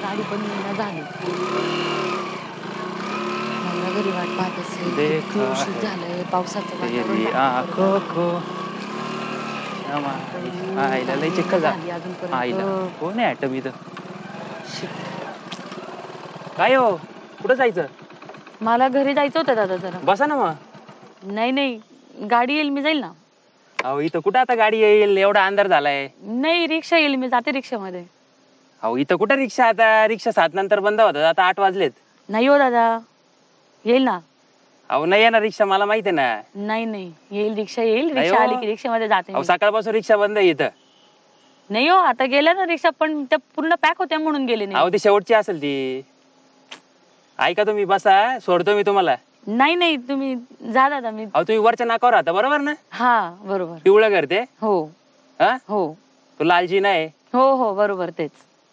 साडी पण मिळणं झाली. नवरा घरी वाट पाहत असेल. देखा किती उशीर है झालंय. पावसाचं वातावरण तेरी झालं आंखों परत. को आईला लय चिखल झाली झाला. अजूनपर्यंत. आईला कोण आहे ॲटम इथं? शिट. काय हो कुठं जायचं? मला घरी जायचं होतं दादा जरा. बसा ना मग. नाही नाही, गाडी येईल मी जाईल ना. अहो इथं कुठं आता गाडी येईल? एवढा अंधार झालाय. नाही, रिक्षा येईल, मी जाते रिक्षामध्ये. अहो इथं कुठं रिक्षा? आता रिक्षा 7 नंतर बंद होतात. आता 8 वाजलेत. नाही हो दादा, येईल ना. अहो नाही येणार रिक्षा, मला माहिती आहे ना. नाही नाही, येईल रिक्षा येईल. नाही रिक्षा हो. आली की रिक्षामध्ये जाते अहो मी. सकाळपासून रिक्षा बंद आहे इथं. नाही हो, आता गेल्या ना रिक्षा, पण त्या पूर्ण पॅक होत्या म्हणून गेले नाही. अहो ती शेवटची असेल ती. ऐका तुम्ही बसा, सोडतो मी तुम्हाला. नाही नाही, तुम्ही जा दादा. मी अहो तुम्ही वरच्या नाकावर राहता बरोबर ना? हा बरोबर. पिवळं घर ते? हो हा हो तो लालजी नाही हो हो बरोबर तेच.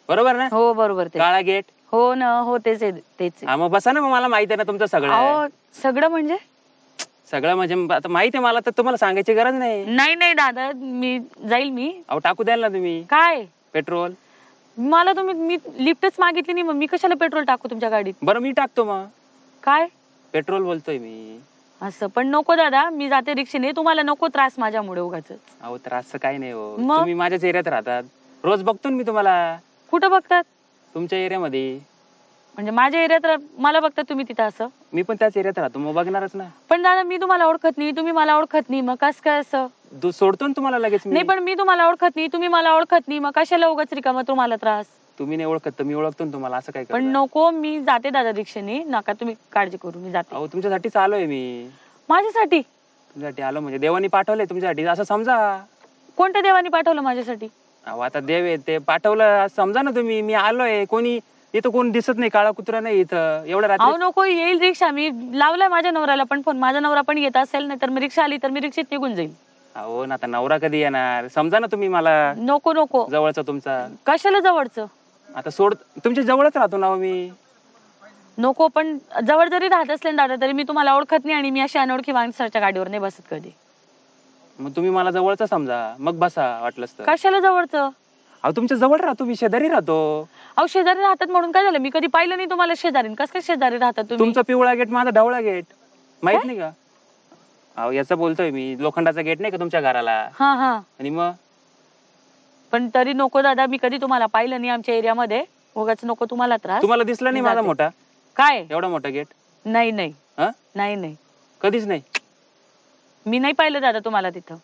बरोबर ना? हो बरोबर तेच. काळा गेट. हो ना, हो तेच आहे, तेच आहे. हा मग बसा ना, मग मला माहिती आहे ना तुमचं सगळं. अहो सगळं म्हणजे? सगळं म्हणजे आता माहिती आहे मला, तर तुम्हाला सांगायची गरज नाही. नाही नाही दादा, मी जाईल मी. अहो टाकू द्याल ना तुम्ही काय पेट्रोल? मला तुम्ही, मी लिफ्टच मागितली नाही, मग मी कशाला पेट्रोल टाकू तुमच्या गाडीत? बरं मी टाकतो मग. काय पेट्रोल बोलतोय मी. असं पण नको दादा, मी जाते रिक्षेने. तुम्हाला नको त्रास माझ्यामुळे उगाचच. अहो त्रास काही नाही हो, मग? तुम्ही माझ्याच एरियात राहतात. रोज बघतो ना मी तुम्हाला कुठं बघतात? तुमच्या एरियामध्ये. म्हणजे माझ्या एरियात मला बघतात तुम्ही तिथं? असं मी पण त्याच एरियात राहतो, मग बघणारच ना. पण दादा, मी तुम्हाला ओळखत नाही, तुम्ही मला ओळखत नाही, मग कस काय असं? सोडतो ना तुम्हाला लगेच मी. नाही, पण मी तुम्हाला ओळखत नाही, तुम्ही मला ओळखत नाही, मग कशाला उगाच रिकामा तुम्हाला त्रास? तुम्ही नाही ओळखत तर मी ओळखतो ना तुम्हाला, असं काय पण करता? नको, मी जाते दादा रिक्षेने. नका तुम्ही काळजी करू, मी जाते. अहो तुमच्यासाठीच आलोय मी. माझ्यासाठी? तुमच्यासाठी आलो म्हणजे देवानी पाठवलंय तुमच्यासाठी, असं समजा. कोणत्या देवाने पाठवलं माझ्यासाठी? अहो आता देव आहे ते पाठवलं, असं समजा ना तुम्ही. मी आलोय, कोणी इथं कोण दिसत नाही, काळा कुत्रा नाही इथं एवढ्या रात्री. अहो नको, येईल रिक्षा. मी लावलाय माझ्या नवऱ्याला पण फोन. माझा नवरा पण येत असेल, नाही तर मी रिक्षा आली तर मी रिक्षेत निघून जाईल. अहो ना आता नवरा कधी येणार, समजा ना तुम्ही मला. नको नको. जवळचा तुमचा. कशाला जवळचं? आता सोड, तुमच्या जवळच राहतो ना हो मी. नको, पण जवळ जरी राहत असले ना दादा, तरी मी तुम्हाला ओळखत नाही, आणि मी अशी अनोळखी माणसाच्या गाडीवर नाही बसत कधी. मग तुम्ही मला जवळचा समजा, मग बसा वाटलंच तर. कशाला जवळचं? अहो तुमच्या जवळ राहतो मी, शेजारी राहतो. अहो शेजारी राहतात म्हणून काय झालं? मी कधी पाहिलं नाही तुम्हाला शेजारी. कसं काय शेजारी राहतात तुम्ही? तुमचा पिवळा गेट, माझा ढवळा गेट, माहित नाही का? अहो याचा बोलतोय मी, लोखंडाचा गेट नाही का तुमच्या घराला? हा हा. आणि मग पण तरी नको दादा, मी कधी तुम्हाला पाहिलं नाही आमच्या एरियामध्ये. उगाच नको तुम्हाला त्रास. तुम्हाला दिसला नाही मी माझा जाते. मोठा? काय? एवढा मोठा गेट? नाही नाही हा नाही नाही, कधीच नाही. मी नाही पाहिलं दादा तुम्हाला तिथं.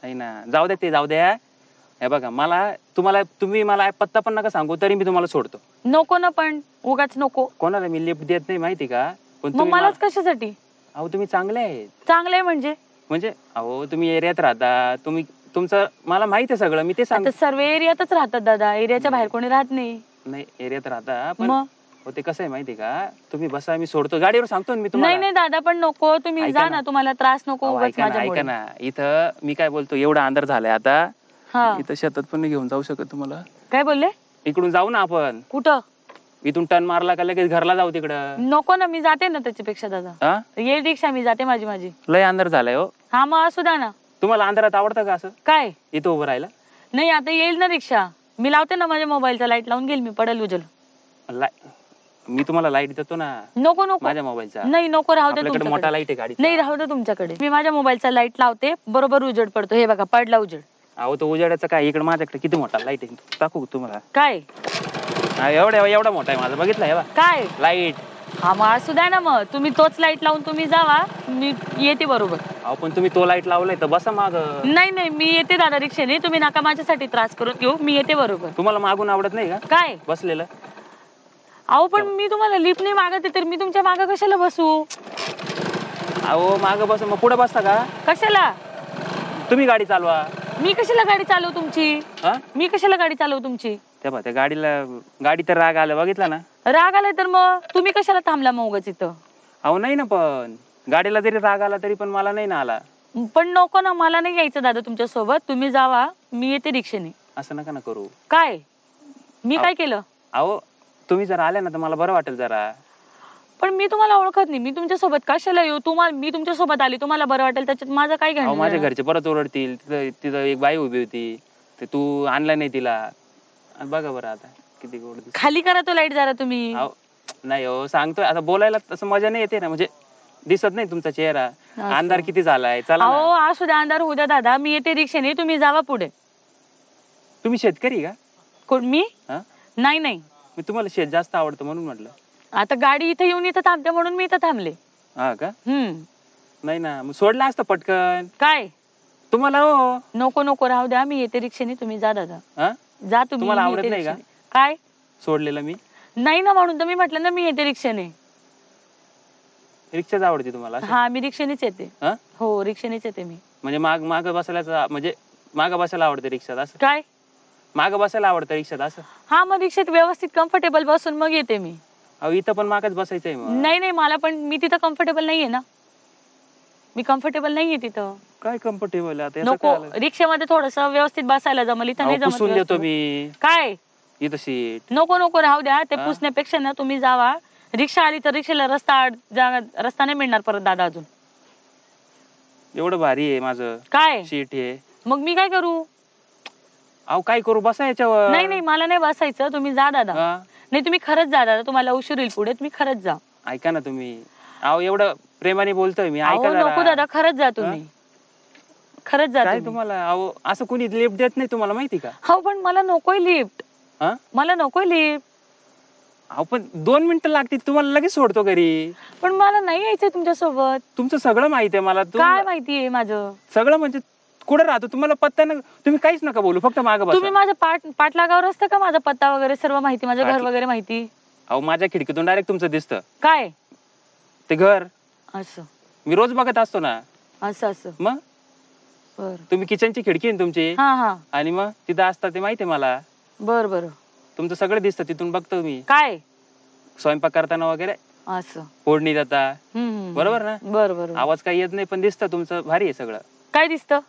नाही ना, जाऊ द्या ते जाऊ द्या. हे बघा, तुम्ही मला पत्ता पण नका सांगू, तरी मी तुम्हाला सोडतो. नको ना, पण उगाच नको. कोणाला मी लिफ्ट देत नाही माहिती का? पण मग तुम्ही मलाच कशासाठी? अहो तुम्ही चांगले आहेत. चांगलं आहे म्हणजे? म्हणजे अहो तुम्ही एरियात राहता, तुमचं मला माहिती आहे सगळं, मी ते सांग. आता सर्व एरियातच राहतात दादा, एरियाच्या बाहेर कोणी राहत नाही. नाही एरियात राहता, पण मग हो ते कसं आहे माहिती का? तुम्ही बसा, मी सोडतो गाडीवर, सांगतो ना मी नाही तुम्हाला. नाही दादा, पण नको, तुम्ही ऐका जा ना. ना. तुम्हाला त्रास नको अहो, उगाच ऐका ना माझ्यामुळे. इथं मी काय बोलतो, एवढा अंधार झालाय आता. हा. इथं शेतात पण नाही घेऊन जाऊ शकत तुम्हाला. काय बोलले? इकडून जाऊ ना आपण. कुठं? इथून टर्न मारला का लगेच घरला जाऊ तिकडं. नको ना, मी जाते ना त्याच्यापेक्षा दादा. हा येईल रिक्षा, मी जाते माझी. लय अंधार झालाय हो. हा मग असू द्या ना. तुम्हाला अंधारात आवडतं का असं काय? इथं उभं राहायला? नाही, आता येईल ना रिक्षा. मी लावते ना, माझ्या मोबाईलचा लाईट लावून घेईल मी, पडेल उजल. मी तुम्हाला लाईट देतो ना नको नको. माझ्या मोबाईलचा. नाही नको, राहू दे आपल्याकडे मोठा तुमच्याकडे. लाईट आहे गाडी. नाही, राहू दे तुमच्याकडे. मी माझ्या मोबाईलचा लाईट लावते, बरोबर उजेड पडतो. हे बघा, पडला उजेड. अहो तो उजेडाचा काय, इकडे माझ्याकडे किती मोठा लाईट आहे, टाकू तुम्हाला? काय? एवढा मोठा आहे माझा, बघितला हे बा काय? लाईट. हा मग असू द्या ना, मग तुम्ही तोच लाईट लावून तुम्ही जावा, मी येते बरोबर. अहो पण तुम्ही तो लाईट लावलाय तर बसा माग. नाही नाही, मी येते दादा रिक्षेने. तुम्ही नका माझ्यासाठी त्रास करून घेऊ, मी येते बरोबर. तुम्हाला मागून आवडत नाही का काय? बसलेलं? अहो पण मी तुम्हाला लिफ्ट नाही मागते, तर मी तुमच्या मागं कशाला बसू? अहो माग बस, मग पुढे बसता का? कशाला? तुम्ही गाडी चालवा. मी कशाला गाडी चालवू तुमची? हा मी कशाला गाडी चालवू तुमची? त्या गाडी तर राग आला, बघितला ना? राग आलाय तर मग तुम्ही कशाला थांबला मग उगाच इथं? अहो नाही ना, पण गाडीला जरी राग आला तरी पण मला नाही ना आला. पण नको ना, मला नाही यायचं दादा तुमच्या सोबत. तुम्ही जावा, मी येते रिक्षेने. असं नका ना करू. काय? मी काय केलं? अहो तुम्ही जर आले ना तर मला बरं वाटेल जरा. पण मी तुम्हाला ओळखत नाही, मी तुमच्या सोबत कशाला येऊ? मी तुमच्या सोबत आली, तुम्हाला बरं वाटेल त्याच्यात माझं काय अहो माझ्या घेणं? घरचे परत ओरडतील. तिथं एक बाई उभी होती, ते तू आणला नाही तिला. बघा बरं आता. किती गोड दिसत. खाली करा तो लाईट जरा तुम्ही. अहो, नाही हो सांगतोय आता बोलायला तसं मजा नाही येते ना म्हणजे दिसत नाही तुमचा चेहरा. अंधार किती झालाय चला अहो ना. आज सुद्धा अंधार होऊ द्या दादा, मी येते रिक्षाने, तुम्ही जावा पुढे. तुम्ही शेतकरी का? कोण मी? हा नाही नाही, मी तुम्हाला शेत जास्त आवडतं म्हणून म्हटलं. आता गाडी इथे येऊन इथं थांबते म्हणून मी इथं थांबले. हा का? हम्म. नाही ना मग सोडला असतं पटकन काय तुम्हाला. हो नको नको राहू द्या, मी येते रिक्षाने, तुम्ही जा दादा. हा जा तुम्ही. तुम्हाला मी आवडत येते नाही का? रिक्षाने. काय सोडलेलं मी. नाही ना, म्हणून तर मी म्हटलं ना मी येते रिक्षाने. रिक्षाच आवडते तुम्हाला असं? हा मी रिक्षानेच येते. हा? हो रिक्षानेच येते मी. म्हणजे माग बसायला म्हणजे माग बसायला आवडते रिक्षात असं? काय माग बसायला आवडतं रिक्षात असं? हा मग रिक्षात व्यवस्थित कम्फर्टेबल बसून मग येते मी. अहो इथं पण मागच बसायचंय मग. नाही नाही, मला पण मी तिथं कम्फर्टेबल नाहीये ना, मी कम्फर्टेबल नाहीये तिथं. काय कम्फर्टेबल आता याचं नको, काय आलं? रिक्षामध्ये थोडस व्यवस्थित बसायला जमल, इथं नाही अहो, जमत पुसून देतो व्यवस्थित. मी काय इथं सीट. नको नको राहू द्या, ते हा? पुसण्यापेक्षा ना तुम्ही जावा. रिक्षा आली तर रिक्षाला रस्ता नाही मिळणार परत दादा अजून. एवढं भारी आहे माझं काय सीट हे. मग मी काय करू? अहो काय करू बसा याच्यावर. नाही नाही, मला नाही बसायचं, तुम्ही जा दादा. हा? नाही तुम्ही खरंच जा दादा, तुम्हाला उशीर होईल पुढे, तुम्ही खरंच जा. ऐका ना तुम्ही. अहो एवढं प्रेमाने बोलतोय मी, अहो ऐका नको जरा. दादा, खरंच जा तुम्ही. खरंच जा काय तुम्ही. तुम्हाला अहो असं कोणी लिफ्ट देत नाही तुम्हाला माहिती का? हो पण मला नकोय लिफ्ट, हा? मला नकोय लिफ्ट. अहो पण 2 मिनिटं लागतील तुम्हाला लगेच सोडतो घरी. पण मला नाही यायचंय तुमच्या सोबत. तुमचं सगळं माहिती आहे मला. काय माहितीये माझं? सगळं म्हणजे कुठं राहतो तुम्हाला पत्ता ना. तुम्ही काहीच नका बोलू, फक्त मागं तुम्ही बसा. माझ्या पाठलागावर असतं का? माझा पत्ता वगैरे सर्व माहिती, माझं घर पाठ- वगैरे माहिती. अहो माझ्या खिडकीतून डायरेक्ट तुमचं दिसतं काय ते घर. असं मी रोज बघत असतो ना. असं असं मग बर. तुम्ही किचनची खिडकी आहे ना तुमची, हा हा आणि मग तिथं असता ते माहितीये मला. बर बर. तुमचं सगळं दिसतं तिथून बघतो मी. काय स्वयंपाक करताना वगैरे, असं फोडणी जाता. हम्म. बरोबर ना? बर बर. आवाज काही येत नाही पण दिसतं तुमचं भारी आहे सगळं. काय दिसतं?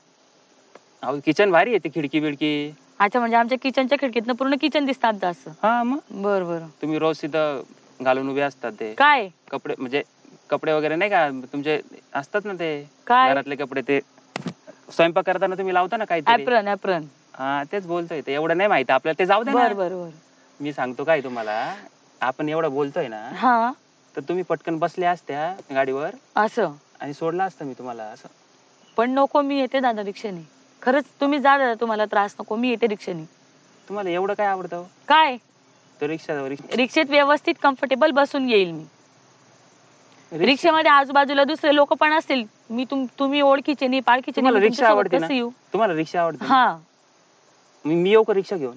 अहो किचन भारी आहे, ती खिडकी बिडकी. अच्छा, म्हणजे आमच्या किचनच्या खिडकीतनं पूर्ण किचन दिसतं आमचं असं. हा मग बर बर. तुम्ही रोज तिथं घालून उभे असतात ते काय कपडे, म्हणजे कपडे वगैरे नाही का तुमचे असतात ना ते काय घरातले कपडे, ते स्वयंपाक करताना तुम्ही लावता ना काहीतरी. ऍप्रन ऍप्रन. हा तेच बोलतोय, ते एवढं नाही माहिती आपल्याला, ते जाऊ दे बर ना. बर बर. मी सांगतो काय तुम्हाला, आपण एवढं बोलतोय ना, हा तर तुम्ही पटकन बसल्या असत्या गाडीवर असं. आणि सोडला असतं मी तुम्हाला असं. पण नको, मी येते दादा रिक्षाने. खरंच तुम्ही जा दादा, तुम्हाला त्रास नको, मी येते रिक्षाने. तुम्हाला एवढं काय आवडतं काय तो रिक्षा? रिक्षेत व्यवस्थित कम्फर्टेबल बसून येईल मी. रिक्षामध्ये आजूबाजूला दुसरे लोक पण असतील, मी तुम्ही ओळखीचे नाही पाळखीचे तुम्हाला नाही, रिक्षा आवडते ना? कसं येऊ? तुम्हाला रिक्षा आवडते? हा. मी येऊ का रिक्षा घेऊन?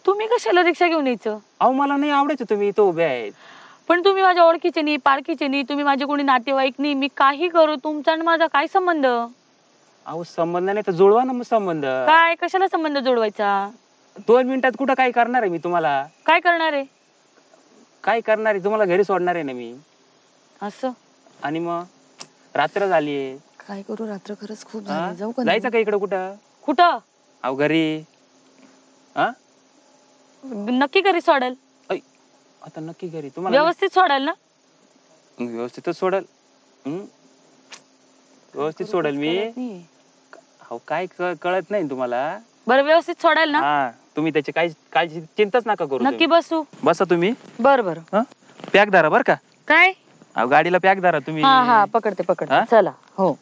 तुम्ही कशाला रिक्षा घेऊन यायचं? अहो मला नाही आवडायचं तुम्ही इथं उभे आहेत. पण तुम्ही माझ्या ओळखीचे नाही पाळखीचे नाही, तुम्ही माझे कोणी नातेवाईक नाही, मी काही करू, तुमचा आणि माझा काय संबंध? अहो संबंध नाही तर जुळवा ना मग संबंध. काय कशाला संबंध जोडवायचा? 2 मिनिटात कुठं काय करणार आहे मी तुम्हाला? काय करणार आहे? काय करणार आहे तुम्हाला? घरी सोडणार आहे ना मी. असं. आणि मग रात्र झालीये. काय करू? रात्र खरंच खूप हा? झाली, जाऊ का? जायचं का इकडं कुठं? कुठं? अहो घरी. हा नक्की घरी सोडेल? आता नक्की घरी. तुम्हाला व्यवस्थित सोडेल ना? व्यवस्थितच सोडल. व्यवस्थित सोडल मी. अहो काय कळत नाही तुम्हाला? बरं व्यवस्थित सोडेल ना? हा तुम्ही त्याची काळजी चिंताच नका करू. नक्की तुम्ही. बसू. बसा तुम्ही. बर बर. पॅक धरा बर का. काय? अहो गाडीला पॅक धरा तुम्ही. हा हा पकडते हा? चला. हो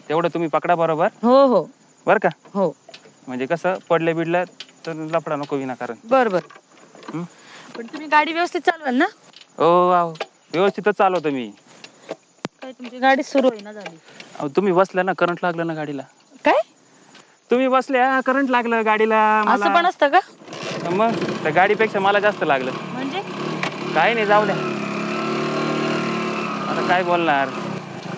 तेवढं तुम्ही पकडा बरोबर. हो हो बर का. हो. म्हणजे कसं पडलं बिडलं तर लफडा नको विनाकारण. बर बर. हं? पण तुम्ही गाडी व्यवस्थित चालवाल ना? हो अहो व्यवस्थितच चालवतो मी. काय तुमची गाडी सुरू होईना झाली? अहो तुम्ही बसल्या ना, करंट लागलं ना गाडीला. काय? तुम्ही बसल्या करंट लागलं गाडीला. असं पण असतं का? मग त्या गाडीपेक्षा मला जास्त लागलं. म्हणजे काय नाही, जाऊ द्या. आता काय बोलणार.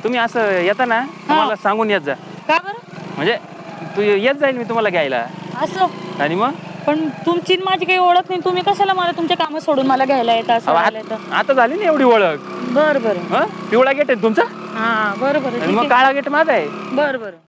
तुम्ही असं येता ना मला सांगून येत जा. का बरं? म्हणजे तू येत जाईल मी तुम्हाला घ्यायला. असं? आणि मग पण तुमची आणि माझी काही ओळख नाही, तुम्ही कशाला मला तुमचे काम सोडून मला घ्यायला येतं असं अहो, बोलायला येतं? आता झाली ना एवढी ओळख. बर बर. पिवळा गेट आहे तुमचा हा बर बर. आणि मग काळा गेट माझा आहे. बर बर.